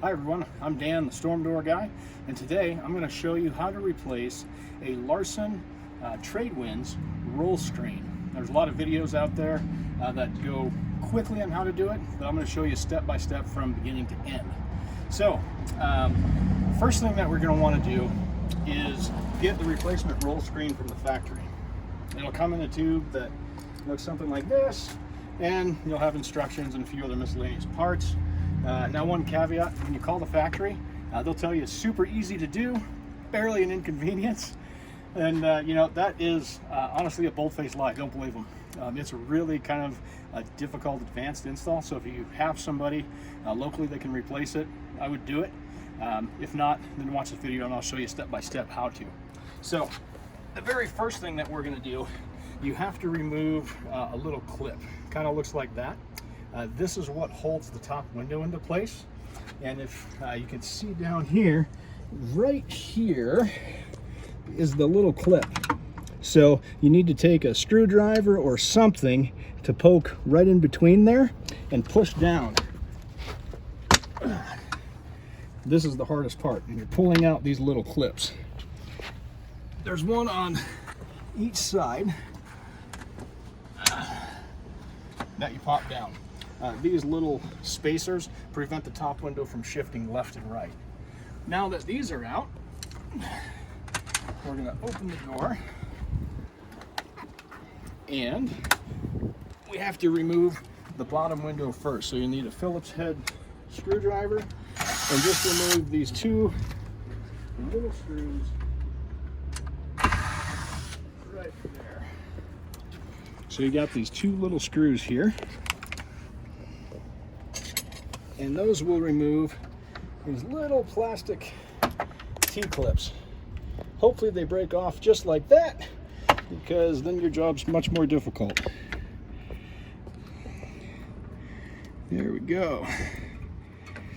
Hi everyone, I'm Dan, the storm door guy, and today I'm going to show you how to replace a Larson Tradewinds roll screen. There's a lot of videos out there that go quickly on how to do it, but I'm going to show you step by step from beginning to end. So, first thing that we're going to want to do is get the replacement roll screen from the factory. It'll come in a tube that looks something like this, and you'll have instructions and a few other miscellaneous parts. Now, one caveat: when you call the factory, they'll tell you it's super easy to do, barely an inconvenience, and you know, that is honestly a bold-faced lie. Don't believe them. It's a really kind of a difficult advanced install, so if you have somebody locally that can replace it, I would do it. If not, then watch this video and I'll show you step by step how to. So the very first thing that we're going to do, you have to remove a little clip. Kind of looks like that. This is what holds the top window into place, and if you can see down here, right here is the little clip. So you need to take a screwdriver or something to poke right in between there and push down. This is the hardest part, and you're pulling out these little clips. There's one on each side that you pop down. These little spacers prevent the top window from shifting left and right. Now that these are out, we're going to open the door, and we have to remove the bottom window first. So you need a Phillips head screwdriver and just remove these two little screws right there. So you got these two little screws here, and those will remove these little plastic T-clips. Hopefully they break off just like that, because then your job's much more difficult. There we go.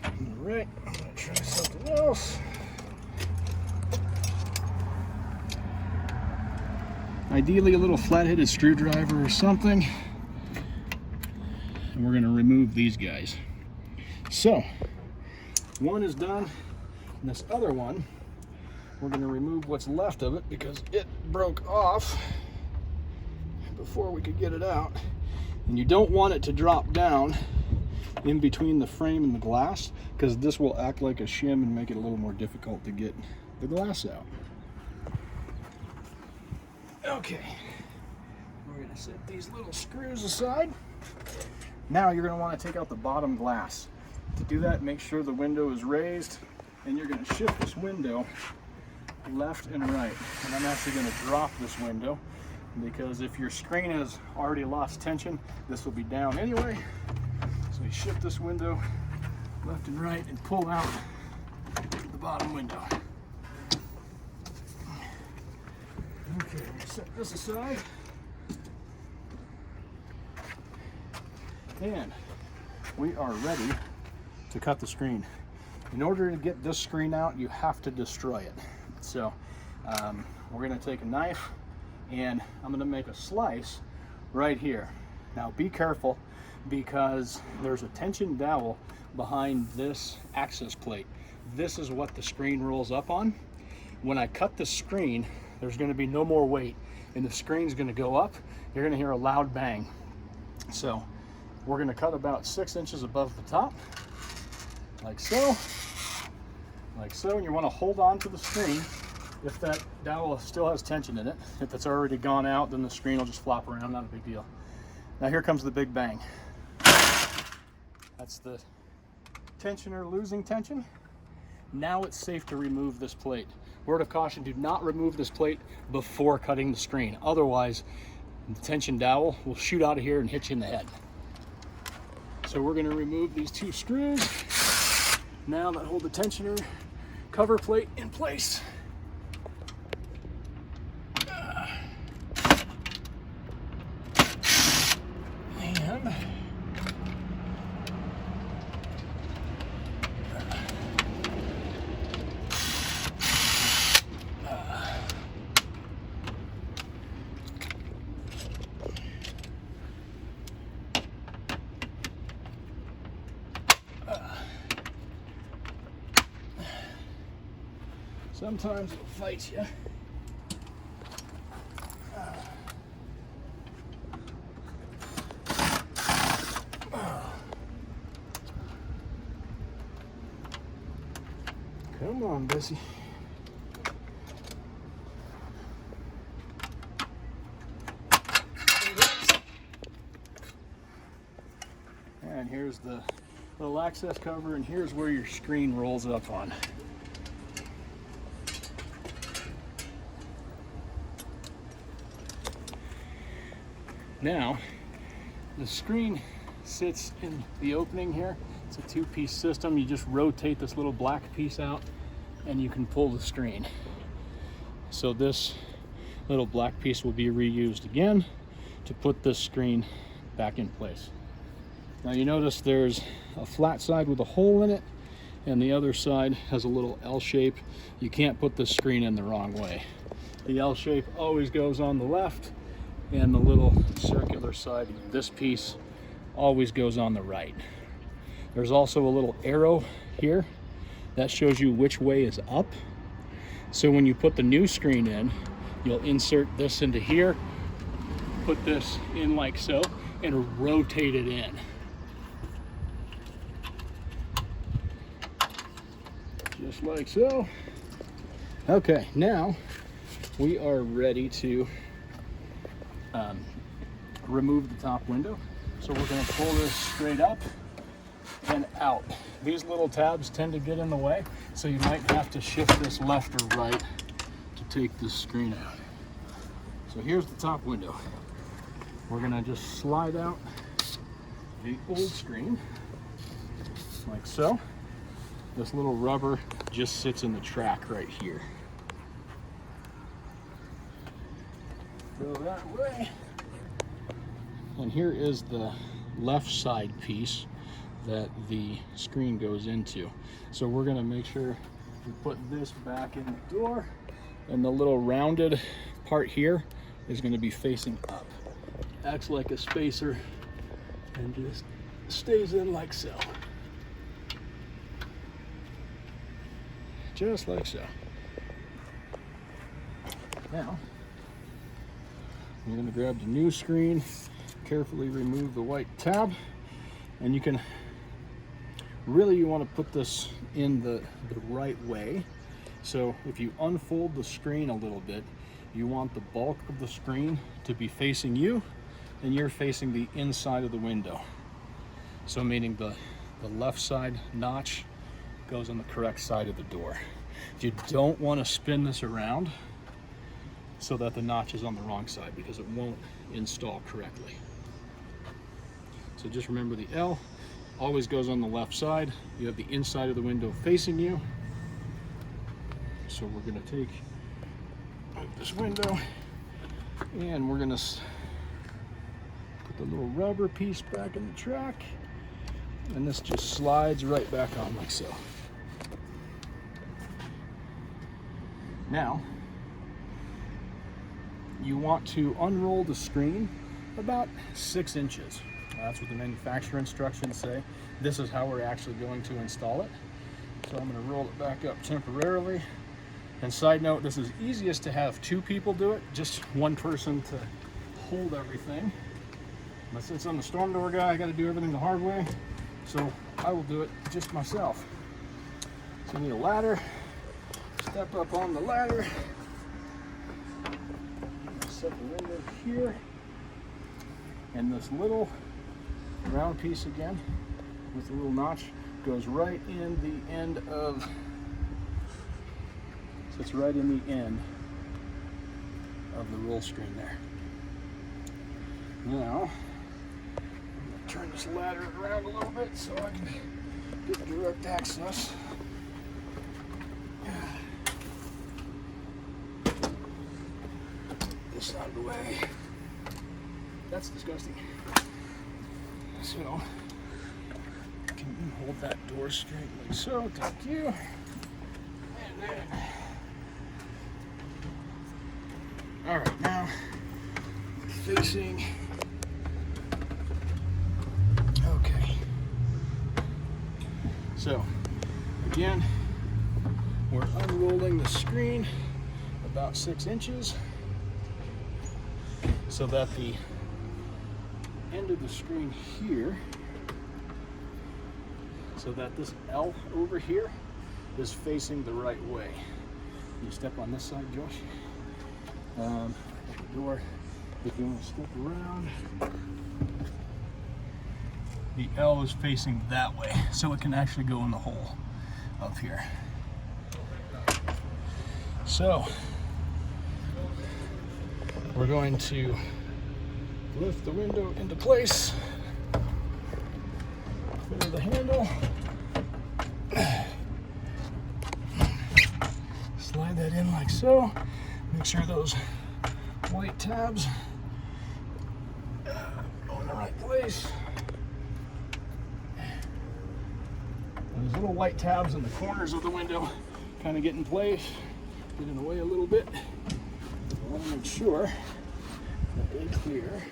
All right, I'm gonna try something else. Ideally a little flat-headed screwdriver or something. And we're gonna remove these guys. So, one is done, and this other one, we're going to remove what's left of it because it broke off before we could get it out. And you don't want it to drop down in between the frame and the glass, because this will act like a shim and make it a little more difficult to get the glass out. Okay, we're going to set these little screws aside. Now you're going to want to take out the bottom glass. To do that, make sure the window is raised, and you're going to shift this window left and right. And I'm actually going to drop this window, because if your screen has already lost tension, this will be down anyway. So you shift this window left and right and pull out the bottom window. Okay, I'm going to set this aside. And we are ready to cut the screen. In order to get this screen out, you have to destroy it. So we're going to take a knife, and I'm going to make a slice right here. Now be careful, because there's a tension dowel behind this access plate. This is what the screen rolls up on. When I cut the screen, there's going to be no more weight, and the screen's going to go up. You're going to hear a loud bang. So we're going to cut about 6 inches above the top, like so, and you want to hold on to the screen if that dowel still has tension in it. If it's already gone out, then the screen will just flop around, not a big deal. Now here comes the big bang. That's the tensioner losing tension. Now it's safe to remove this plate. Word of caution: do not remove this plate before cutting the screen. Otherwise, the tension dowel will shoot out of here and hit you in the head. So we're going to remove these two screws now that hold the tensioner cover plate in place. And Sometimes it'll fight you. Come on, Bessie. And here's the little access cover, and here's where your screen rolls up on. Now, the screen sits in the opening here. It's a two-piece system. You just rotate this little black piece out and you can pull the screen. So this little black piece will be reused again to put this screen back in place. Now you notice there's a flat side with a hole in it, and the other side has a little L shape. You can't put the screen in the wrong way. The L shape always goes on the left, and the little circular side, this piece, always goes on the right. There's also a little arrow here that shows you which way is up. So when you put the new screen in, you'll insert this into here, put this in like so, and rotate it in. Just like so. Okay, now we are ready to remove the top window. So we're going to pull this straight up and out. These little tabs tend to get in the way, so you might have to shift this left or right to take this screen out. So here's the top window. We're going to just slide out the old screen like so. This little rubber just sits in the track right here. Go that way. And here is the left side piece that the screen goes into. So we're going to make sure we put this back in the door, and the little rounded part here is going to be facing up. Acts like a spacer and just stays in like so. Just like so. Now, I'm going to grab the new screen, carefully remove the white tab, and you can really, you want to put this in the right way. So if you unfold the screen a little bit, you want the bulk of the screen to be facing you, and you're facing the inside of the window. So meaning the left side notch goes on the correct side of the door. You don't want to spin this around so that the notch is on the wrong side, because it won't install correctly. So just remember, the L always goes on the left side. You have the inside of the window facing you. So we're going to take this window and we're going to put the little rubber piece back in the track, and this just slides right back on like so. Now, you want to unroll the screen about 6 inches. That's what the manufacturer instructions say. This is how we're actually going to install it. So I'm going to roll it back up temporarily. And side note, this is easiest to have 2 people do it, just one person to hold everything. But since I'm the storm door guy, I got to do everything the hard way. So I will do it just myself. So you need a ladder. Step up on the ladder. Set the window here. And this little round piece again with the little notch goes right in the end of, so it's right in the end of the roll screen there. Now, I'm going to turn this ladder around a little bit so I can get direct access. This out of the way. That's disgusting. So, can you hold that door straight like so? Thank you. And then, all right, now facing. Okay. So, again, we're unrolling the screen about 6 inches so that the end of the screen here, so that this L over here is facing the right way. You step on this side, Josh. The door, if you want to step around, the L is facing that way, so it can actually go in the hole up here. So we're going to lift the window into place, clear the handle, slide that in like so. Make sure those white tabs go in the right place. Those little white tabs in the corners of the window kind of get in place, get in the way a little bit. I want to make sure that they clear.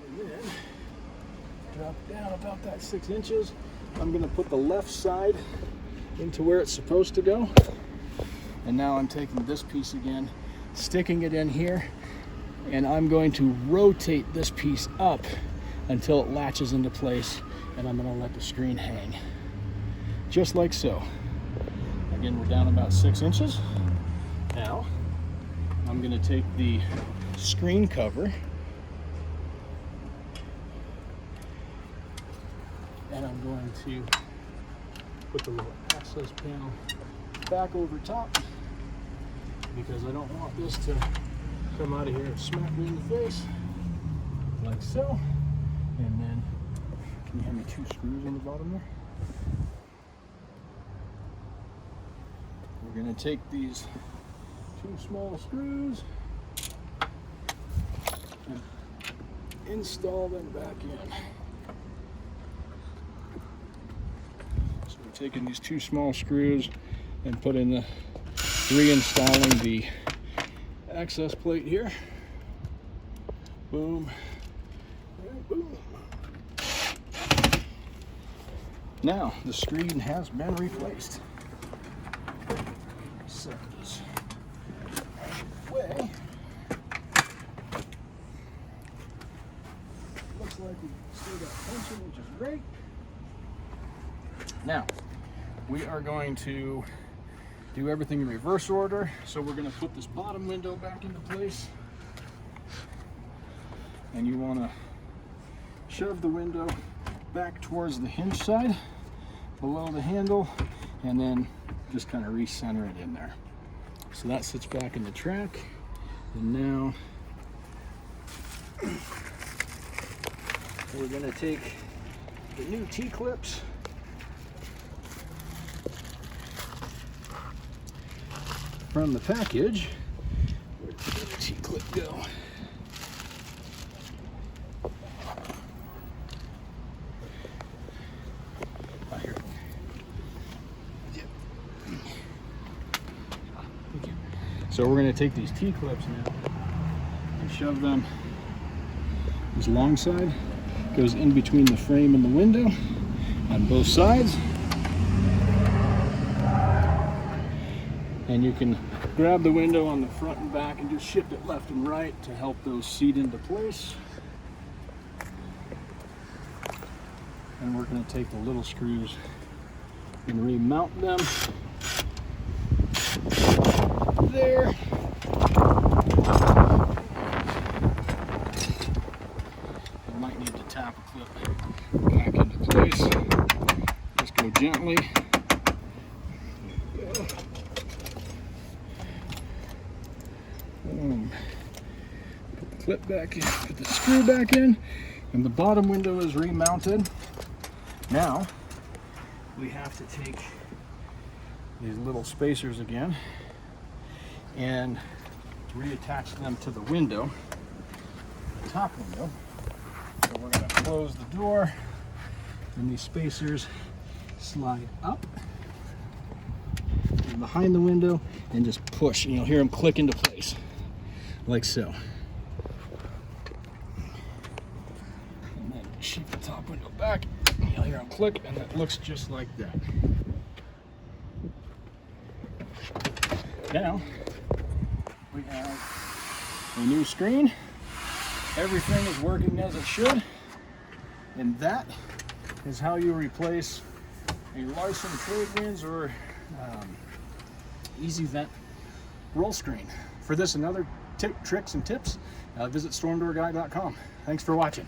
And then drop down about that 6 inches. I'm going to put the left side into where it's supposed to go. And now I'm taking this piece again, sticking it in here, and I'm going to rotate this piece up until it latches into place, and I'm going to let the screen hang. Just like so. Again, we're down about 6 inches. Now, I'm going to take the screen cover and I'm going to put the little access panel back over top, because I don't want this to come out of here and smack me in the face, like so. And then, can you hand me 2 screws on the bottom there? We're going to take these 2 small screws and install them back in. So we're taking these 2 small screws and reinstalling the access plate here. Boom. And boom. Now the screen has been replaced. Set this way. Looks like we still got tension, which is great. Now we are going to do everything in reverse order. So we're going to put this bottom window back into place, and you want to shove the window back towards the hinge side below the handle, and then just kind of recenter it in there. So that sits back in the track. And now we're going to take the new T-clips from the package. Where did the T-clip go? Oh, here. Yep. Thank you. So we're going to take these T-clips now and shove them. This long side goes in between the frame and the window on both sides. And you can grab the window on the front and back and just shift it left and right to help those seat into place. And we're going to take the little screws and remount them there. You might need to tap a clip back into place. Just go gently. Put the clip back in, put the screw back in, and the bottom window is remounted. Now we have to take these little spacers again and reattach them to the window, the top window. So we're going to close the door, and these spacers slide up behind the window and just push, and you'll hear them click into place like so. And then shift the top window back, and you'll hear them click, and it looks just like that. down, we have a new screen. Everything is working as it should, and that is how you replace a Larson Tradewinds or Easy Vent roll screen. For this and other tricks and tips, visit stormdoorguy.com. Thanks for watching.